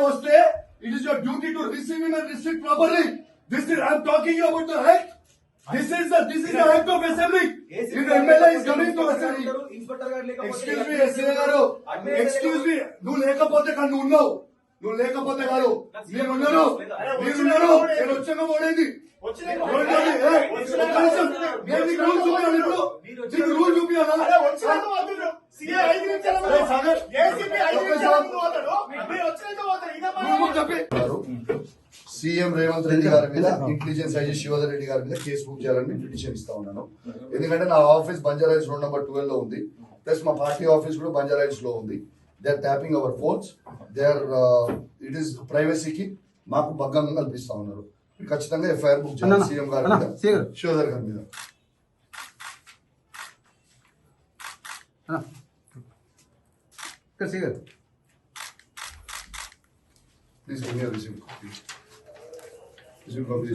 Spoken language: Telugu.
వస్తే it is your duty to receive him and restrict properly. This is I am talking you about the act. This is the act of assembly. If the MLA is coming to assembly. Excuse me, SA garu. Excuse me. నువ్వు లేకపోతే కాదు నువ్వు ఉన్నావు. నువ్వు లేకపోతే కాదు నేను ఉన్నాను. నేను వచ్చాక పోడేది. రూల్ చూపించాలా? సీఎం రేవంత్ రెడ్డి గారి మీద ఇంటెలిజెన్స్ ఐజీ శివధర్ రెడ్డి గారి మీద కేసు బుక్ చేయాలని పిటిషన్ ఇస్తా ఉన్నాను. ఎందుకంటే నా ఆఫీస్ బంజారాయిల్స్ రోడ్ నెంబర్ 12 లో ఉంది. ప్లస్ మా పార్టీ ఆఫీస్ కూడా బంజారాయిల్స్ లో ఉంది. They are tapping our phones. They are it is ప్రైవసీకి మాకు భంగం కల్పిస్తా ఉన్నారు. ఖచ్చితంగా ఎఫ్ఐఆర్ బుక్ చేయాలి సీఎం గారి మీద, శివధర్ గారి మీద. Please give me a receipt. Receipt copy.